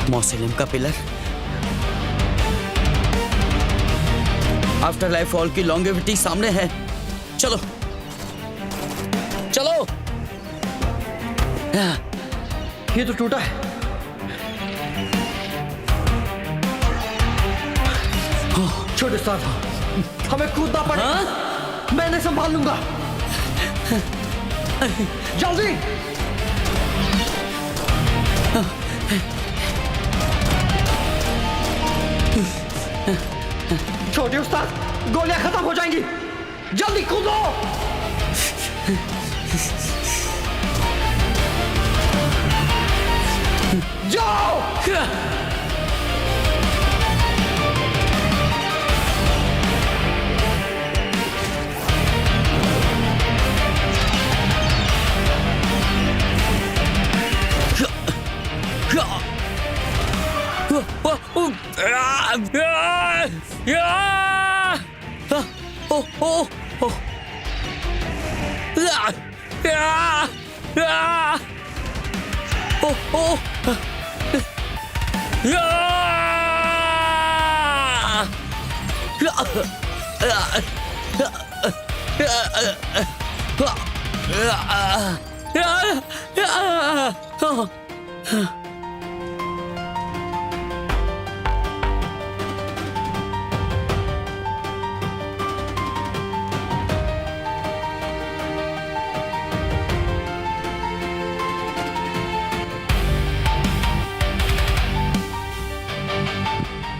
मौसलम का pillar, after life fall की longevity सामने है। चलो चलो। ये तो टूटा है। छोटे उस्ताद, हमें कूदना पड़ेगा। मैं इन्हें संभाल लूंगा। जल्दी। छोटे उस्ताद, गोलियां खत्म हो जाएंगी, जल्दी कूदो। जाओ।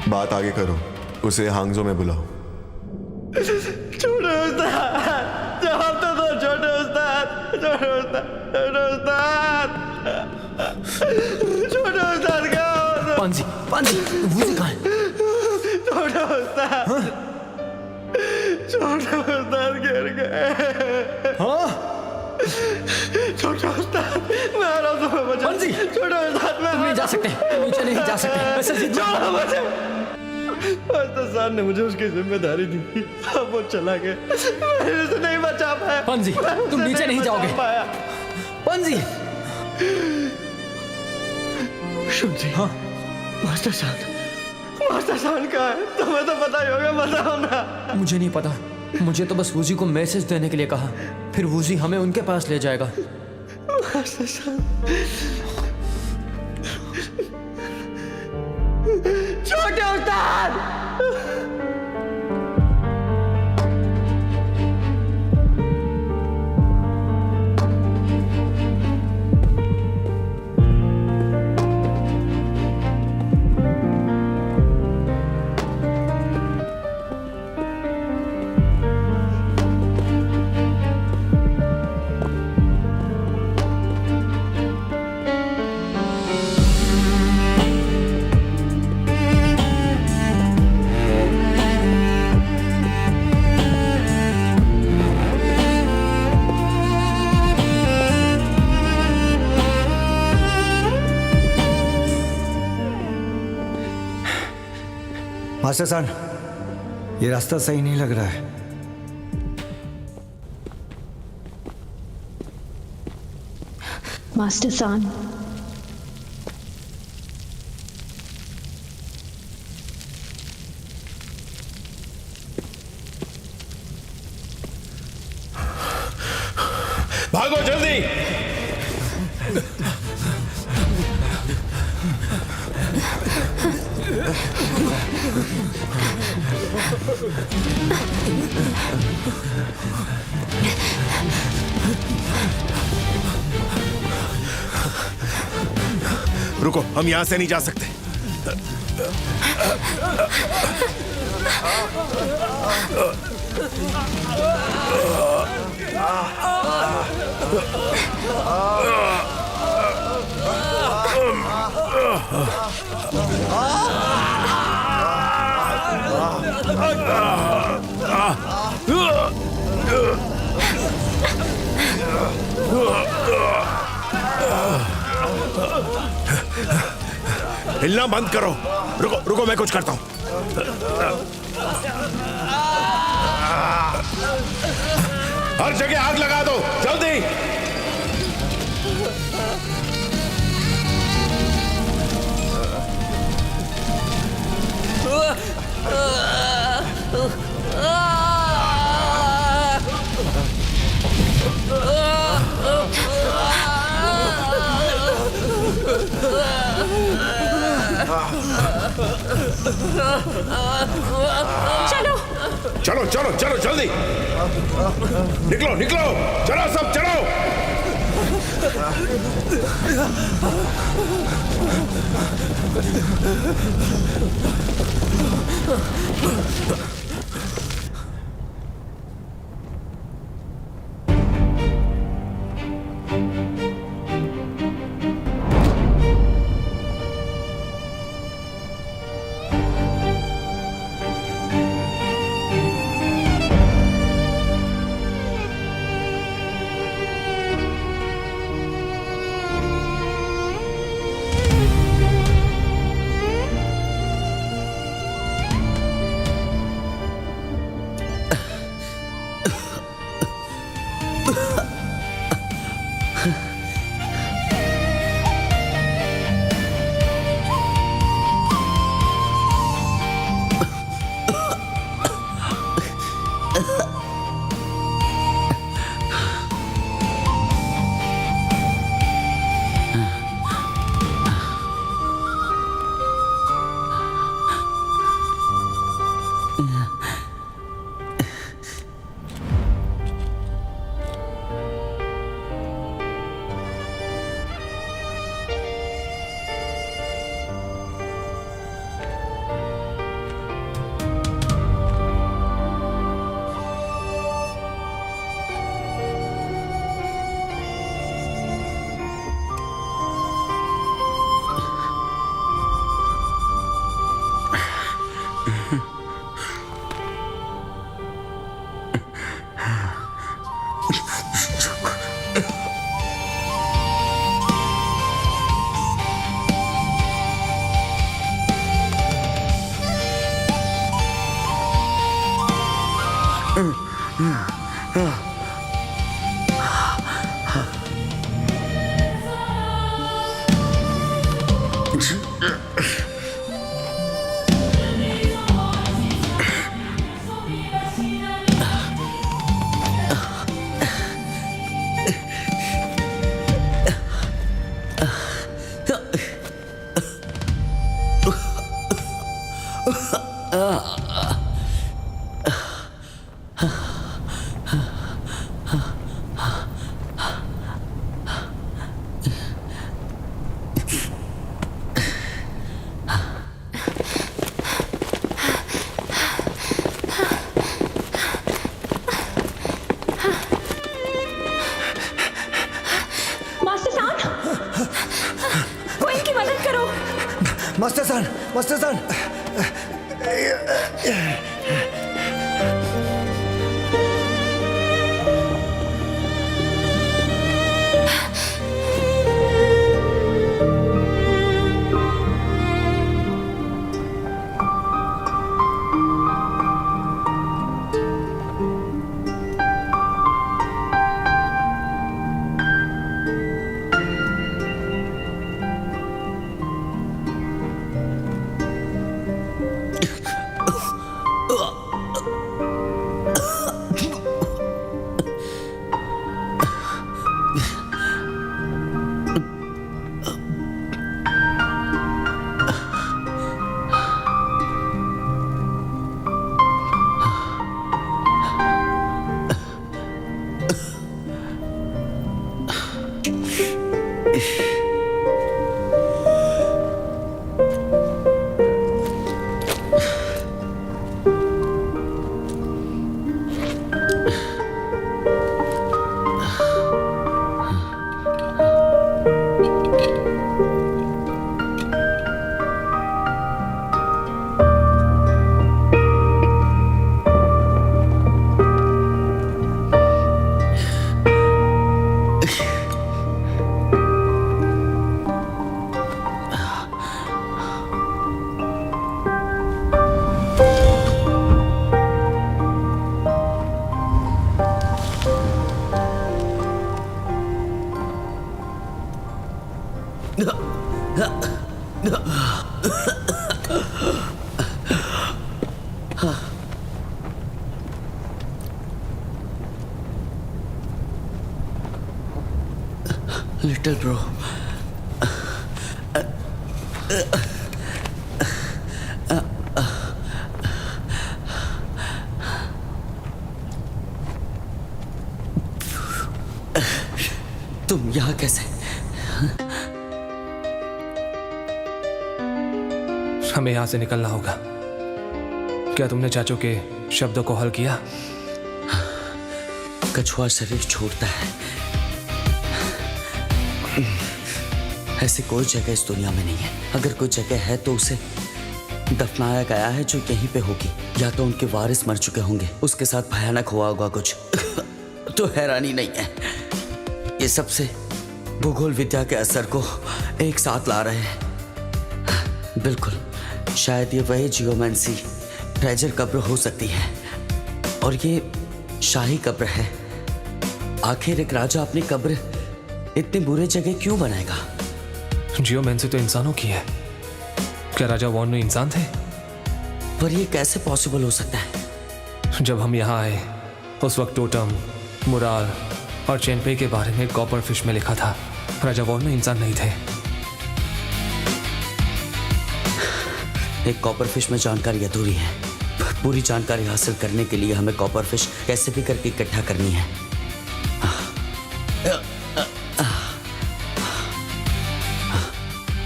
बात आगे करो, उसे हांगजो में बुलाओ। छोटे उस्ताद, जवाब तो दो। छोटे उस्ताद, छोटे उस्ताद, छोटे उस्ताद, छोटे उस्ताद क्या हो? पांजी, पांजी, वूजी कहाँ है? छोटे उस्ताद, छोटे उस्ताद गिर गए। हाँ? छोटे उस्ताद, मैं आ रहा हूँ तुम्हें बचाने। पांजी, छोटे उस्ताद, मैं नहीं जा सकते, नीचे नहीं जा सकते। ऐसे जिद छोड़ो मुझे। उस्ताद ने मुझे उसकी जिम्मेदारी दी, अब वो चला गया, मैं उसे नहीं बचा पाया। पांजी, तुम नीचे नहीं जाओगे। पांजी। शुभ जी। हाँ? मास्टर साहब कहाँ है? तुम्हें तो पता ही होगा, बताओ ना। मुझे नहीं पता, मुझे तो बस वूजी को मैसेज देने के लिए कहा, फिर वूजी हमें उनके पास ले जाएगा। मास्टर साहब, छोटे उस्ताद। मास्टर साहब, ये रास्ता सही नहीं लग रहा है। मास्टर सान, भागो जल्दी। रुको, हम यहां से नहीं जा सकते। हिलना बंद करो। रुको रुको, मैं कुछ करता हूं। हर जगह आग लगा दो, जल्दी। चलो चलो चलो चलो जल्दी निकलो निकलो चलो सब चलो मास्टर सान लिटिल ब्रो, तुम यहाँ कैसे? हमें यहां से निकलना होगा। क्या तुमने चाचू के शब्दों को हल किया? कछुआ शरीर छोड़ता है। ऐसी कोई जगह इस दुनिया में नहीं है। अगर कोई जगह है तो उसे दफनाया गया है जो यहीं पे होगी, या तो उनके वारिस मर चुके होंगे, उसके साथ भयानक हुआ होगा कुछ। तो हैरानी नहीं है, ये सबसे भूगोल विद्या के असर को एक साथ ला रहे हैं। बिल्कुल, शायद ये वही जियोमेंसी ट्रेजर कब्र हो सकती है, और ये शाही कब्र है। आखिर एक राजा अपनी कब्र इतनी बुरी जगह क्यों बनाएगा? जियोमेंसी तो इंसानों की है। क्या राजा वॉर्नो इंसान थे? पर ये कैसे पॉसिबल हो सकता है? जब हम यहाँ आए उस वक्त टोटम, मुराल और चेनपे के बारे में कॉपर फिश में लिखा था। राजा वॉर्नो इंसान नहीं थे। एक कॉपर फिश में जानकारी अधूरी है। पूरी जानकारी हासिल करने के लिए हमें कॉपर फिश कैसे भी करके इकट्ठा करनी है।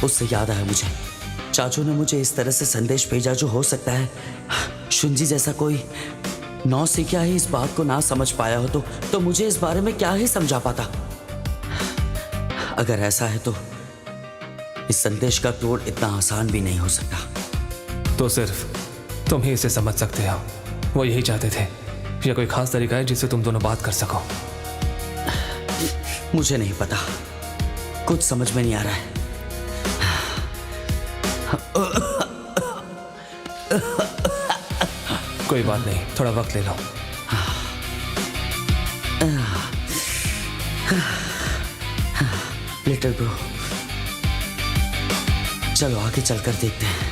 उससे याद आया मुझे, चाचू ने मुझे इस तरह से संदेश भेजा जो हो सकता है शुंजी जैसा कोई नौसिखिया ही इस बात को ना समझ पाया हो तो मुझे इस बारे में क्या ही समझा पाता। अगर ऐसा है तो इस संदेश का तोड़ इतना आसान भी नहीं हो सकता। तो सिर्फ तुम ही इसे समझ सकते हो। वो यही चाहते थे, या कोई खास तरीका है जिससे तुम दोनों बात कर सको? मुझे नहीं पता, कुछ समझ में नहीं आ रहा है। कोई बात नहीं, थोड़ा वक्त ले लो। लिटिल ब्रो, चलो आगे चलकर देखते हैं।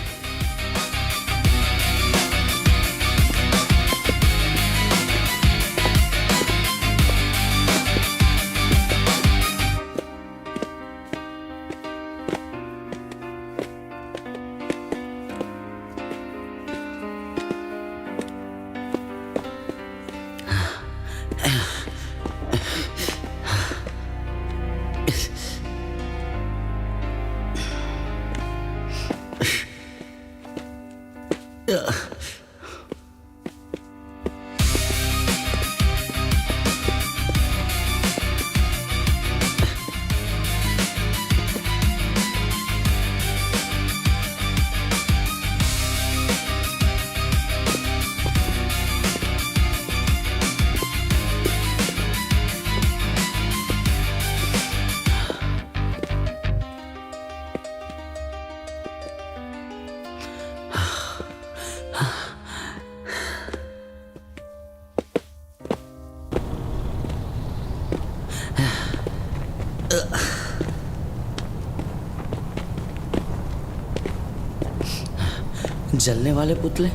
जलने वाले पुतले?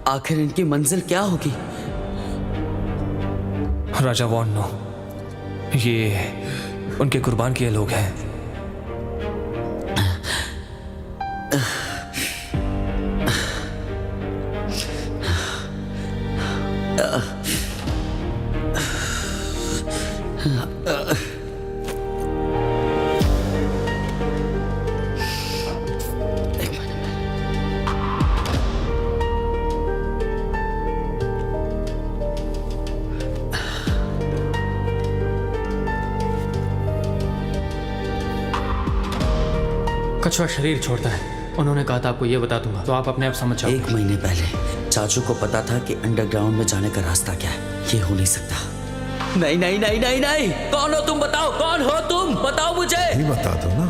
आखिर इनकी मंजिल क्या होगी? राजा वॉर्नो, ये उनके कुर्बान किए लोग हैं। कछुआ शरीर छोड़ता है। उन्होंने कहा था आपको ये बता दूंगा, तो आप अपने आप समझ जाओ। 1 महीने पहले चाचू को पता था कि अंडरग्राउंड में जाने का रास्ता क्या है। ये हो नहीं सकता। नहीं नहीं नहीं नहीं नहीं, कौन हो तुम? बताओ, कौन हो तुम? बताओ मुझे। नहीं बता दो ना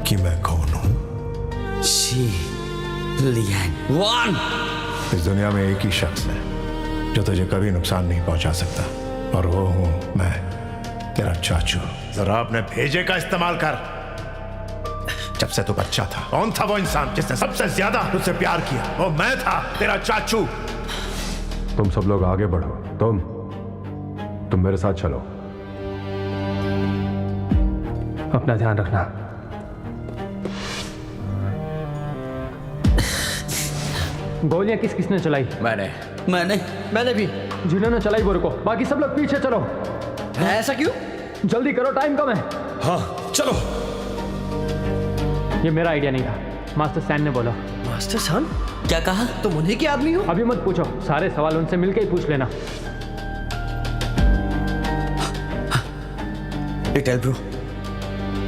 कि मैं कौन हूँ। शी लियन वान। इस दुनिया में एक ही शख्स है जो तुझे कभी नुकसान नहीं पहुंचा सकता, और वो हूँ मैं। तेरा चाचू। जरा अपने भेजे का इस्तेमाल कर। जब से तू बच्चा था कौन था वो इंसान जिसने सबसे ज्यादा तुझसे प्यार किया? वो मैं था, तेरा चाचू। तुम सब लोग आगे बढ़ो। तुम मेरे साथ चलो। अपना ध्यान रखना। गोलियां किस किसने चलाई? मैंने भी। जिन्होंने चलाई वो रुको, बाकी सब लोग पीछे चलो। ऐसा क्यों? जल्दी करो, टाइम कम है। हाँ चलो। ये मेरा आइडिया नहीं था, मास्टर सैन ने बोला। मास्टर सान? क्या कहा? तुम उन्हीं के आदमी हो? अभी मत पूछो, सारे सवाल उनसे मिलके ही पूछ लेना। लिटिल ब्रो,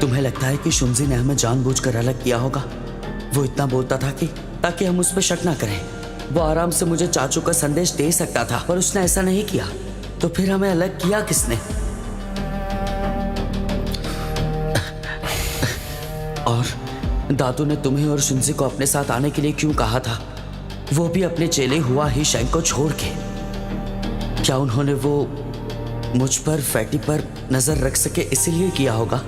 तुम्हें लगता है कि शुंजी ने हमें जानबूझकर अलग किया होगा? वो इतना बोलता था कि ताकि हम उस पर शक ना करें। वो आराम से मुझे चाचू का संदेश दे सकता था, पर उसने ऐसा नहीं किया। तो फिर हमें अलग किया किसने? और दादू ने तुम्हें और शुंजी को अपने साथ आने के लिए क्यों कहा था? वो भी अपने चेले हुआ ही शेंग को छोड़ के। क्या उन्होंने वो मुझ पर, फैटी पर नजर रख सके इसीलिए किया होगा?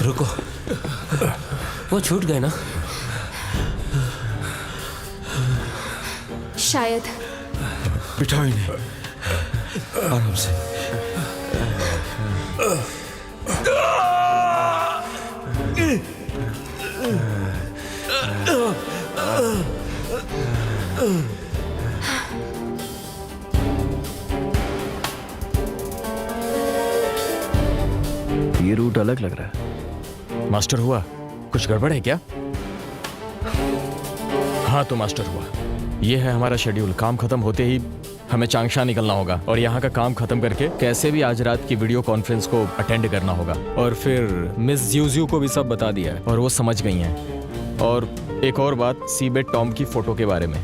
रुको, वो छूट गए ना? शायद। बिठाओ इन्हें आराम से। ये रूट अलग लग रहा है। मास्टर हुआ, कुछ गड़बड़ है क्या? हाँ तो मास्टर हुआ, ये है हमारा शेड्यूल। काम खत्म होते ही हमें चांगशा निकलना होगा और यहाँ का काम खत्म करके कैसे भी आज रात की वीडियो कॉन्फ्रेंस को अटेंड करना होगा। और फिर मिस ज्यूज्यू को भी सब बता दिया है और वो समझ गई हैं। और एक और बात, सीबेट टॉम की फोटो के बारे में।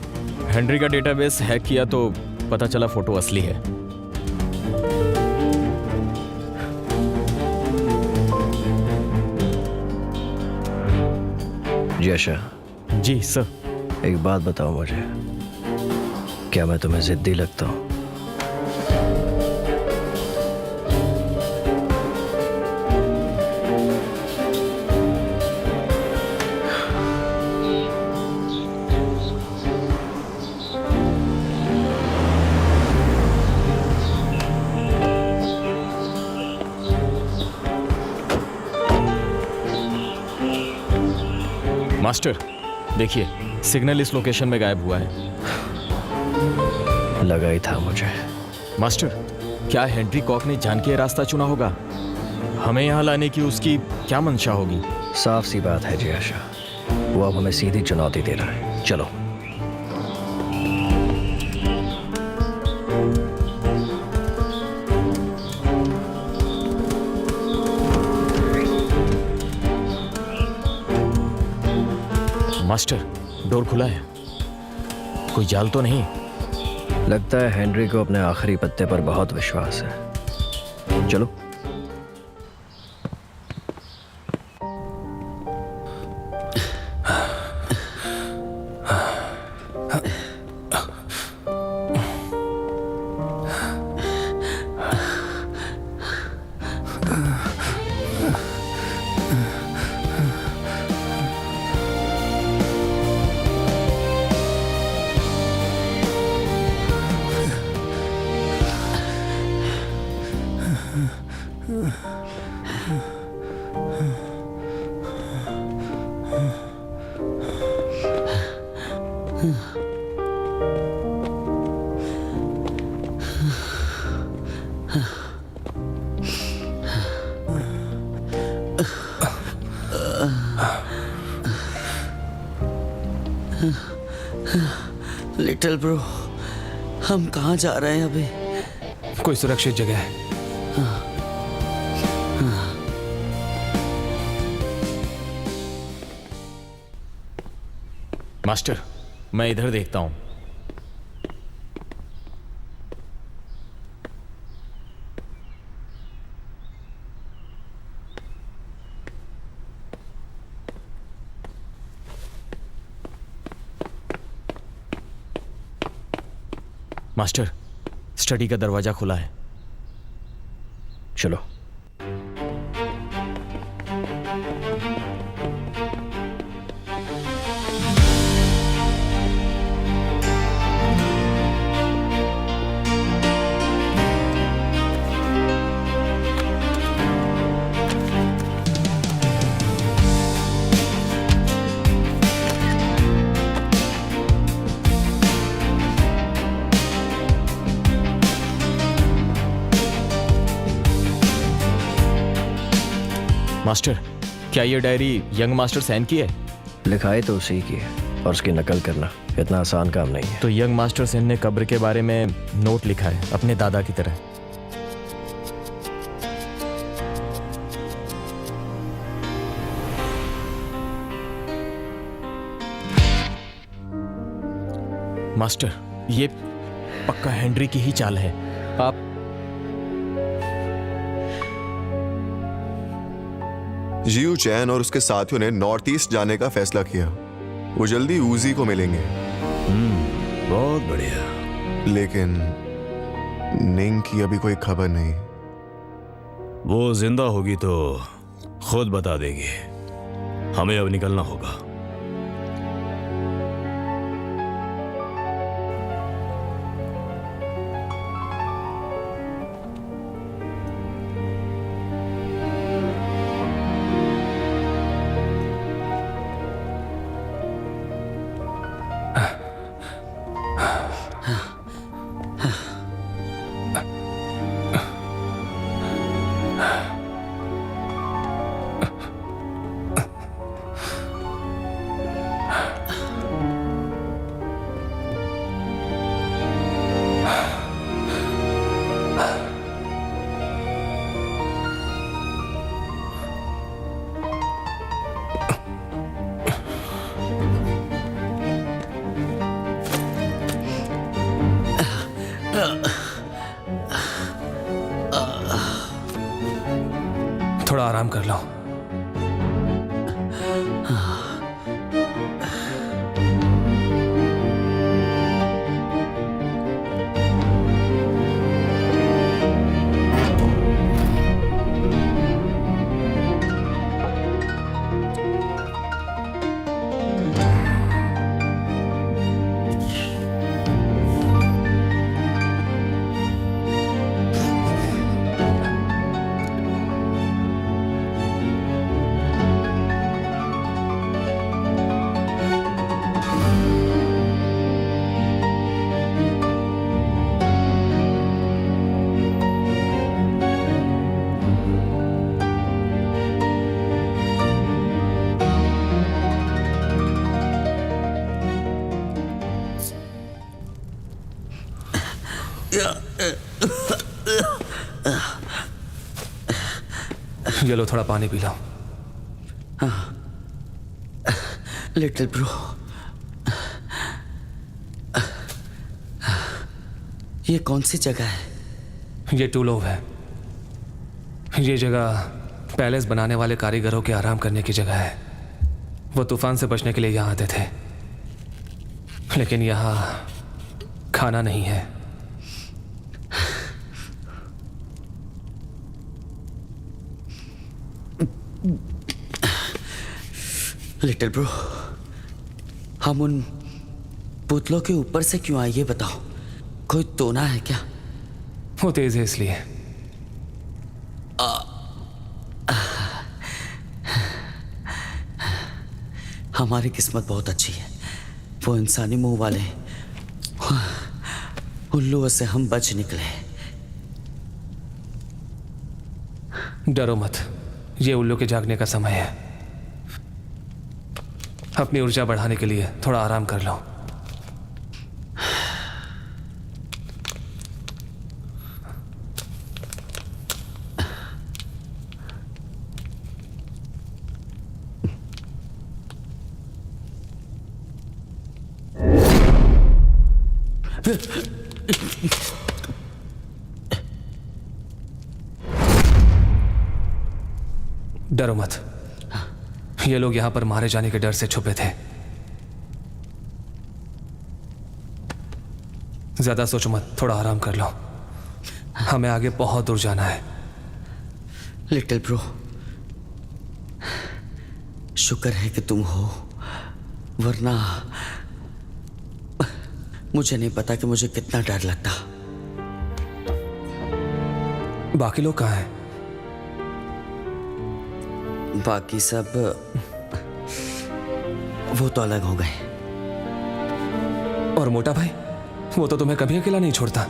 हेनरी का डेटाबेस हैक किया तो पता चला फोटो असली है। जैशा, जी सर। एक बात बताओ मुझे, क्या मैं तुम्हें जिद्दी लगता हूँ? मास्टर देखिए, सिग्नल इस लोकेशन में गायब हुआ है। लगा ही था मुझे। मास्टर, क्या हेनरी कॉक ने जान के रास्ता चुना होगा? हमें यहाँ लाने की उसकी क्या मंशा होगी? साफ सी बात है जियाशा, वो अब हमें सीधी चुनौती दे रहा है। चलो। मास्टर, डोर खुला है, कोई जाल तो नहीं? लगता है हेनरी को अपने आखिरी पत्ते पर बहुत विश्वास है। चलो। लिटिल ब्रो, हम कहाँ जा रहे हैं अभी? कोई सुरक्षित जगह है। मास्टर, मैं इधर देखता हूं। मास्टर, स्टडी का दरवाजा खुला है। चलो। मास्टर, क्या ये डायरी यंग मास्टर सैन की है? लिखाई तो उसी की है और उसकी नकल करना इतना आसान काम नहीं है। तो यंग मास्टर सेन ने कब्र के बारे में नोट लिखा है अपने दादा की तरह। मास्टर, ये पक्का हेनरी की ही चाल है। आप जियू चैन और उसके साथियों ने नॉर्थ ईस्ट जाने का फैसला किया। वो जल्दी ऊजी को मिलेंगे। बहुत बढ़िया। लेकिन निंग की अभी कोई खबर नहीं। वो जिंदा होगी तो खुद बता देगी। हमें अब निकलना होगा। थोड़ा आराम कर लो। ये लो, थोड़ा पानी पी लो। लिटिल ब्रो, ये कौन सी जगह है? ये टूलोव है। ये जगह पैलेस बनाने वाले कारीगरों के आराम करने की जगह है। वो तूफान से बचने के लिए यहाँ आते थे, लेकिन यहाँ खाना नहीं है। लिटिल ब्रो, हम उन पुतलों के ऊपर से क्यों आए ये बताओ। कोई तोना है क्या? वो तेज है इसलिए। हमारी किस्मत बहुत अच्छी है। वो इंसानी मुंह वाले उल्लुओं से हम बच निकले। डरो मत, ये उल्लू के जागने का समय है। अपनी ऊर्जा बढ़ाने के लिए थोड़ा आराम कर लो। डरो मत, ये लोग यहां पर मारे जाने के डर से छुपे थे। ज्यादा सोचो मत, थोड़ा आराम कर लो। हमें आगे बहुत दूर जाना है। लिटिल ब्रो, शुक्र है कि तुम हो, वरना मुझे नहीं पता कि मुझे कितना डर लगता। बाकी लोग कहाँ हैं? बाकी सब वो तो अलग हो गए। और मोटा भाई, वो तो तुम्हें कभी अकेला नहीं छोड़ता।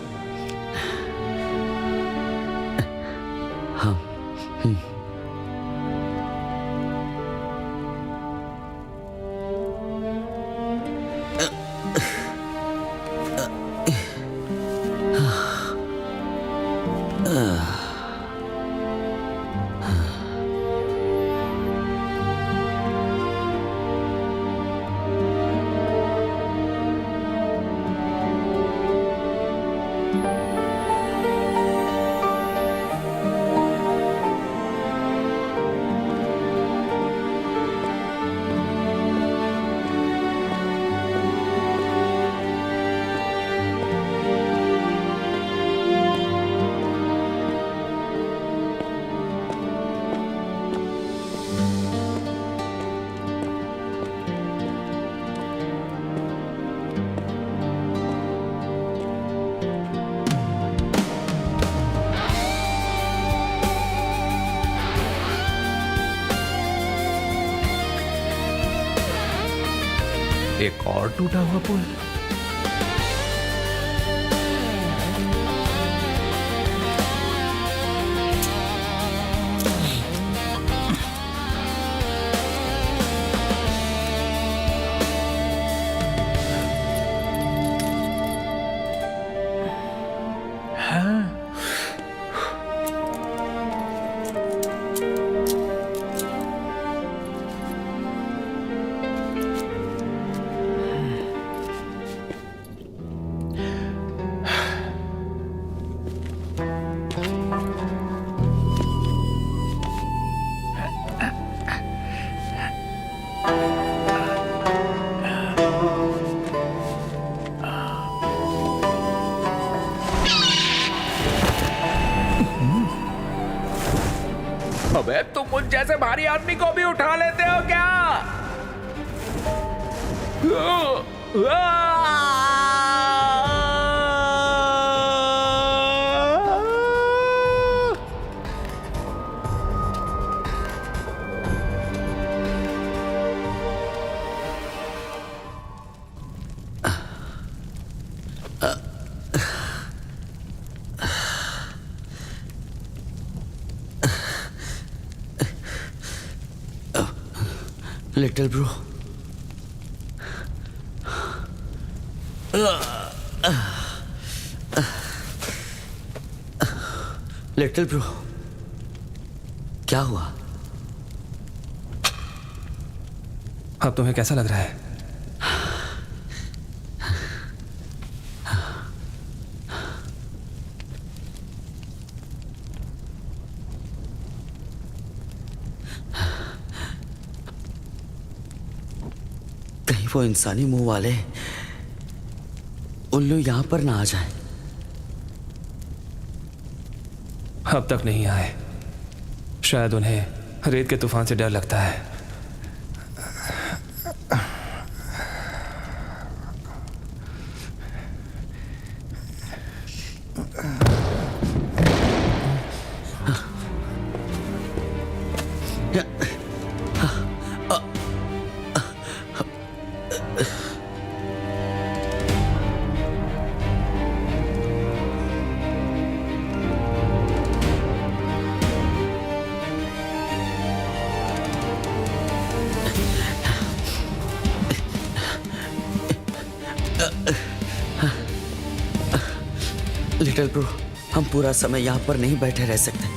हाँ। एक और टूटा हुआ पुल। अबे तुम मुझ जैसे भारी आदमी को भी उठा लेते हो क्या? लिटिल ब्रो, लिटिल ब्रो, क्या हुआ? अब तुम्हें कैसा लग रहा है? कहीं वो इंसानी मुंह वाले उल्लू यहां पर ना आ जाए। अब तक नहीं आए। शायद उन्हें रेत के तूफान से डर लगता है। लिटिल ब्रो, हम पूरा समय यहाँ पर नहीं बैठे रह सकते।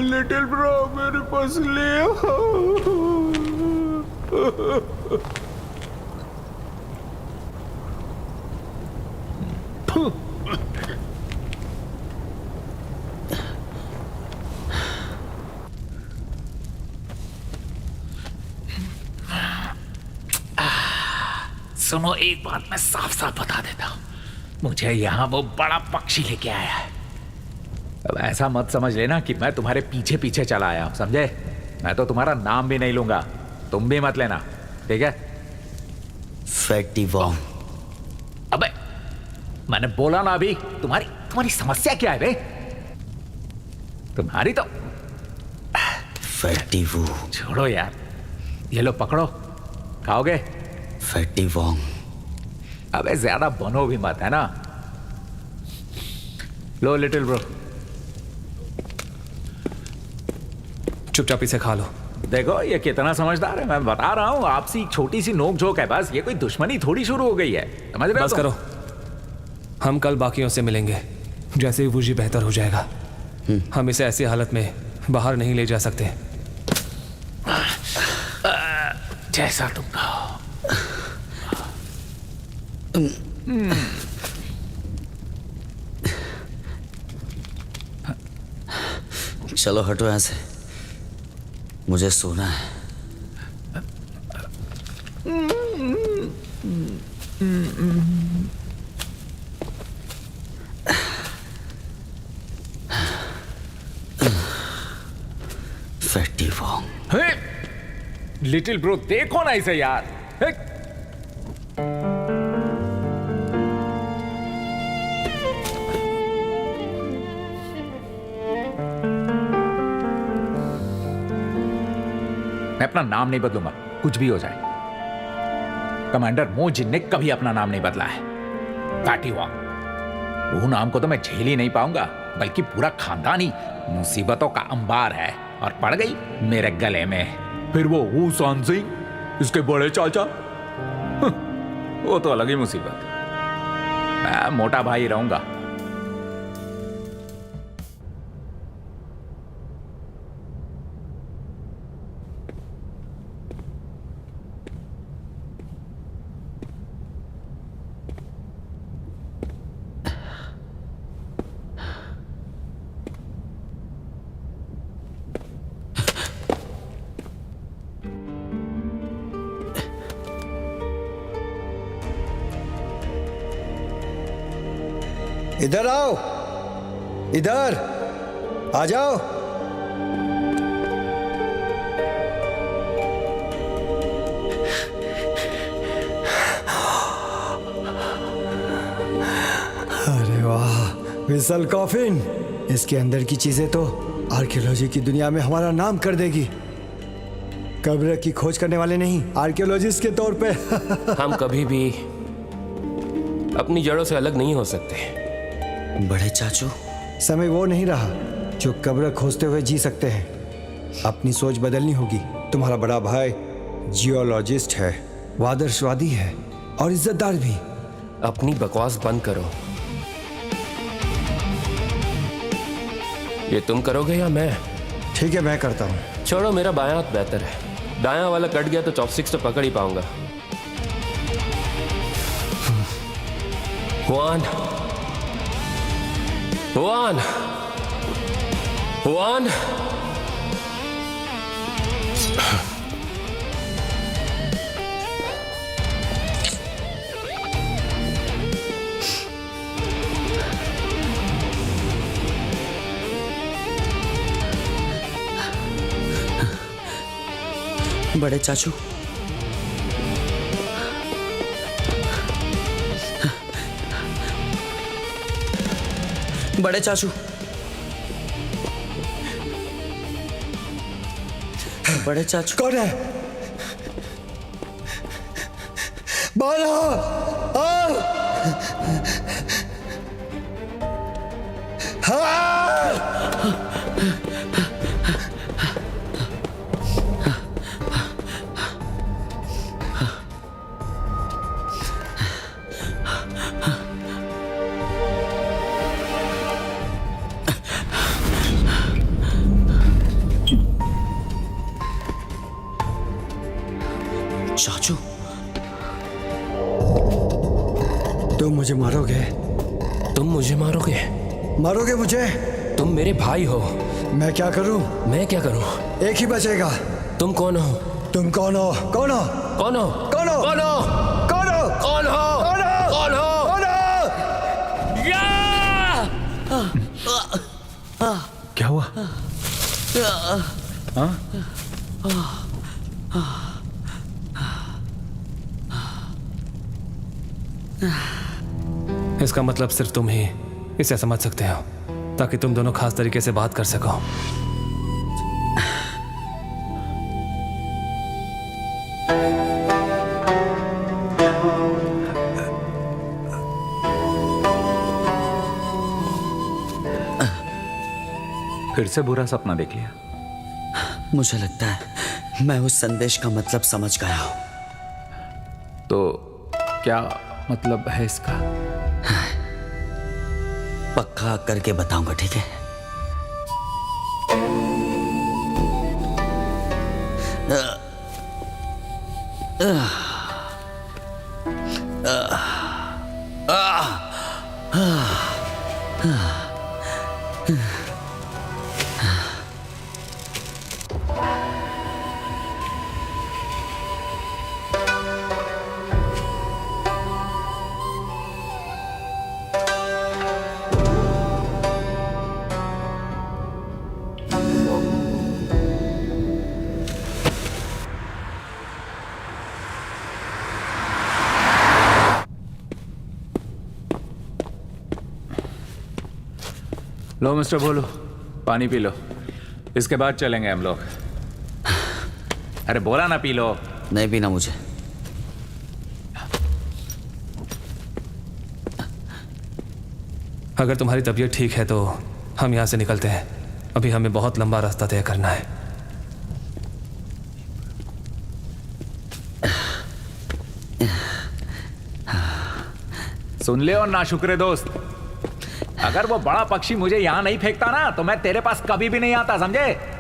लिटिल ब्रो मेरे पास ले सुनो, एक बात मैं साफ साफ बता देता हूं, मुझे यहाँ वो बड़ा पक्षी लेके आया है। अब ऐसा मत समझ लेना कि मैं तुम्हारे पीछे पीछे चला आया हूं, समझे? मैं तो तुम्हारा नाम भी नहीं लूंगा, तुम भी मत लेना, ठीक है? Fatty Wong. अबे मैंने बोला ना अभी, तुम्हारी समस्या क्या है बे? तुम्हारी तो फैटी वू। छोड़ो यार, ये लो पकड़ो, खाओगे? Fatty Wong. अबे ज्यादा बनो भी मत, है ना? लो लिटिल ब्रो, चुपचाप इसे खा लो। देखो ये कितना समझदार है, मैं बता रहा हूँ, आपसी छोटी सी नोक झोंक है बस, ये कोई दुश्मनी थोड़ी शुरू हो गई है, समझ रहे हो? बस करो, हम कल बाकियों से मिलेंगे जैसे ही वूजी बेहतर हो जाएगा। हम इसे ऐसी हालत में बाहर नहीं ले जा सकते। जैसा तुम कहो। चलो हटो यहाँ से, मुझे सोना है। Fatty Wong. लिटिल ब्रो देखो ना इसे यार। मैं अपना नाम नहीं बदलूंगा, कुछ भी हो जाए। कमांडर मो जिन ने कभी अपना नाम नहीं बदला है, फैटी वॉन्ग। वो नाम को तो मैं झेल ही नहीं पाऊंगा, बल्कि पूरा खानदान ही मुसीबतों का अंबार है, और पड़ गई मेरे गले में। फिर वो वू सान सिंह, इसके बड़े चाचा, वो तो अलग ही मुसीबत। मैं मोटा भाई रहूंगा। इधर आओ, इधर आ जाओ। अरे वाह, विसल कॉफिन। इसके अंदर की चीजें तो आर्कियोलॉजी की दुनिया में हमारा नाम कर देगी। कब्र की खोज करने वाले नहीं, आर्कियोलॉजिस्ट के तौर पे। हम कभी भी अपनी जड़ों से अलग नहीं हो सकते। बड़े चाचू, समय वो नहीं रहा जो कब्र खोजते हुए जी सकते हैं। अपनी सोच बदलनी होगी। तुम्हारा बड़ा भाई जियोलॉजिस्ट है, वो आदर्शवादी है और इज्जतदार भी। अपनी बकवास बंद करो। ये तुम करोगे या मैं? ठीक है, मैं करता हूँ। छोड़ो, मेरा बायां हाथ बेहतर है। दायां वाला कट गया तो चॉपस्टिक्स तो पकड़ ही पाऊंगा। Juan, Juan, Juan. बड़े चाचू, बड़े चाचू, बड़े चाचू। कौन है? बाला, चाचू, तुम मुझे मारोगे? तुम मुझे मारोगे? मारोगे मुझे? तुम मेरे भाई हो। मैं क्या करूं? मैं क्या करूं? एक ही बचेगा। तुम कौन हो? तुम कौन हो? कौन हो? कौन हो? कौन हो? कौन हो? कौन हो? कौन हो? कौन हो? कौन हो? कौन हो? क्या हुआ? हाँ? इसका मतलब सिर्फ तुम ही इसे समझ सकते हो, ताकि तुम दोनों खास तरीके से बात कर सको। फिर से बुरा सपना देख लिया? मुझे लगता है मैं उस संदेश का मतलब समझ गया हूं। तो क्या मतलब है इसका? पक्का करके बताऊंगा, ठीक है? लो मिस्टर भोलू, पानी पी लो, इसके बाद चलेंगे हम लोग। अरे बोला ना पी लो। नहीं पीना मुझे। अगर तुम्हारी तबीयत ठीक है तो हम यहाँ से निकलते हैं। अभी हमें बहुत लंबा रास्ता तय करना है। सुन ले और नाशुक्रे दोस्त, अगर वो बड़ा पक्षी मुझे यहां नहीं फेंकता ना तो मैं तेरे पास कभी भी नहीं आता, समझे?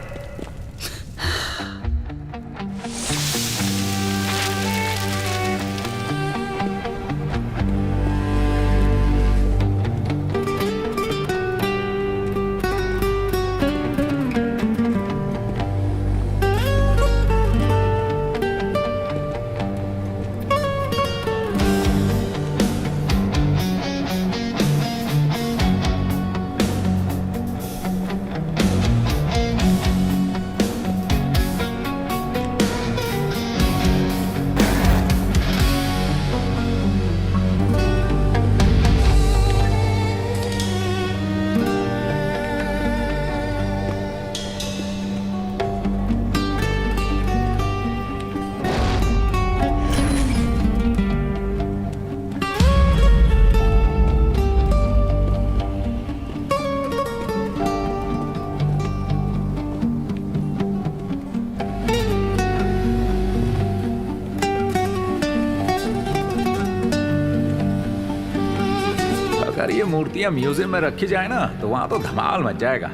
अगर ये मूर्तियां म्यूजियम में रखी जाए ना तो वहां तो धमाल मच जाएगा।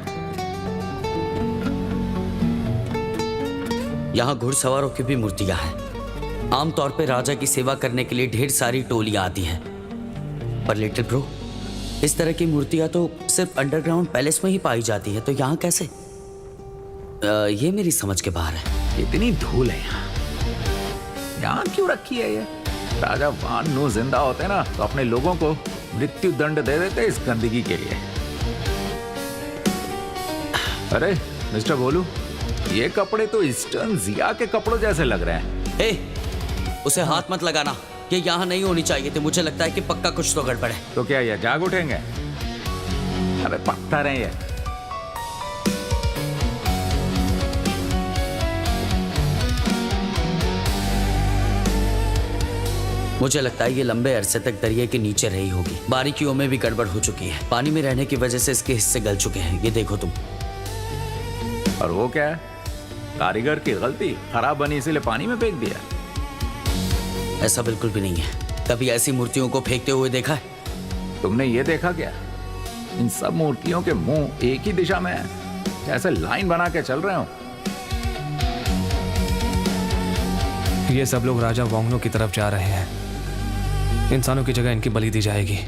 यहाँ घुड़सवारों की भी मूर्तियां हैं। आमतौर पे राजा की सेवा करने के लिए ढेर सारी टोलियां आती हैं, पर लिटिल ब्रो, इस तरह की मूर्तियां तो सिर्फ अंडरग्राउंड पैलेस में ही पाई जाती है, तो यहाँ कैसे? ये मेरी समझ के बाहर है। इतनी धूल है यहाँ क्यों रखी है ये? राजा वानु जिंदा होते ना तो अपने लोगों को मृत्यु दंड दे देते इस गंदगी के लिए। अरे मिस्टर भोलू, ये कपड़े तो ईस्टर्न जिया के कपड़ों जैसे लग रहे हैं। उसे हाथ मत लगाना, ये यहाँ नहीं होनी चाहिए थी। मुझे लगता है कि पक्का कुछ तो गड़बड़ है। तो क्या ये जाग उठेंगे? अरे पत्थर है ये। मुझे लगता है ये लंबे अरसे तक दरिया के नीचे रही होगी। बारीकियों में भी गड़बड़ हो चुकी है। पानी में रहने की वजह से इसके हिस्से गल चुके हैं। ये देखो तुम। और वो क्या है? कारीगर की गलती, खराब बनी इसीलिए पानी में फेंक दिया। ऐसा बिल्कुल भी नहीं है। कभी ऐसी मूर्तियों को फेंकते हुए देखा है? तुमने ये देखा क्या? इन सब मूर्तियों के मुंह एक ही दिशा में है, जैसे लाइन बना के चल रहे हो। ये सब लोग राजा वांगनो की तरफ जा रहे हैं। इंसानों की जगह इनकी बलि दी जाएगी।